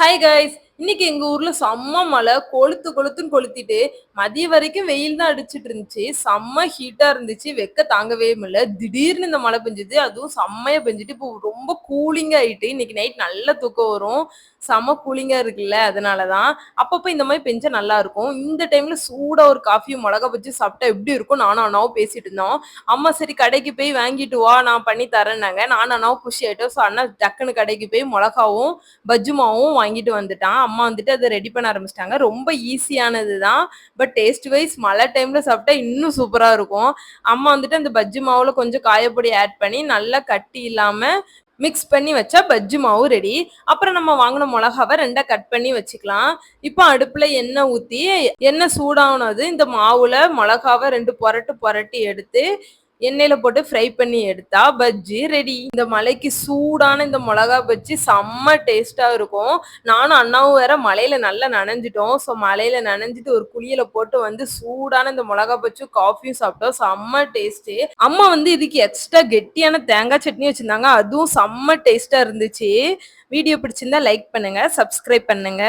Hi guys, இன்னைக்கு எங்க ஊர்ல செம்ம மழை கொளுத்துன்னு கொளுத்திட்டு மதியம் வரைக்கும் வெயில் தான் அடிச்சிட்டு இருந்துச்சு. செம்ம ஹீட்டா இருந்துச்சு, வெக்க தாங்கவே முடியல. திடீர்னு இந்த மழை பெஞ்சுது, அதுவும் செம்மையா பெஞ்சுட்டு இப்போ ரொம்ப கூலிங்கா ஆயிட்டு இன்னைக்கு நைட் நல்ல தூக்கம் வரும். செம்ம கூலிங்கா இருக்குல்ல, அதனாலதான் அப்பப்ப இந்த மாதிரி பெஞ்சா நல்லா இருக்கும். இந்த டைம்ல சூடா ஒரு காஃபியும் மிளகா பஜ்ஜி சாப்பிட்டா எப்படி இருக்கும் நானும் அண்ணாவும் பேசிட்டு இருந்தோம். அம்மா சரி கடைக்கு போய் வாங்கிட்டு வா நான் பண்ணி தரேன்னாங்க. நானும் அண்ணாவும் குஷி ஆயிட்டோம். ஸோ அண்ணா டக்குன்னு கடைக்கு போய் மிளகாவும் பஜ்ஜு மாவும் வாங்கிட்டு வந்துட்டான். அம்மா வந்துட்டு அதை ரெடி பண்ண ஆரம்பிச்சிட்டாங்க. ரொம்ப ஈஸியானது தான். பட் டேஸ்ட் வைஸ் மழை டைம்ல சாப்பிட்டா இன்னும் சூப்பரா இருக்கும். அம்மா வந்துட்டு அந்த பஜ்ஜு மாவுல கொஞ்சம் காயப்பொடி ஆட் பண்ணி நல்லா கட்டி இல்லாம மிக்ஸ் பண்ணி வச்சா பஜ்ஜு மாவு ரெடி. அப்புறம் நம்ம வாங்கின மிளகாவை ரெண்டா கட் பண்ணி வச்சுக்கலாம். இப்போ அடுப்புல எண்ணெய் ஊத்தி எண்ணெய் சூடானது இந்த மாவுல மிளகாவை ரெண்டு புரட்டு புரட்டி எடுத்து எண்ணெயில போட்டு ஃப்ரை பண்ணி எடுத்தா பஜ்ஜி ரெடி. இந்த மலைக்கு சூடான இந்த மிளகா பஜ்ஜி செம்ம டேஸ்டா இருக்கும். நானும் அண்ணாவும் வேற மலையில நல்லா நனைஞ்சிட்டோம். ஸோ மலையில நனைஞ்சிட்டு ஒரு குளியல போட்டு வந்து சூடான இந்த மிளகா பஜ்ஜும் காஃபியும் சாப்பிட்டோம். செம்ம டேஸ்ட். அம்மா வந்து இதுக்கு எக்ஸ்ட்ரா கெட்டியான தேங்காய் சட்னி வச்சிருந்தாங்க, அதுவும் செம்ம டேஸ்டா இருந்துச்சு. வீடியோ பிடிச்சிருந்தா லைக் பண்ணுங்க, சப்ஸ்கிரைப் பண்ணுங்க.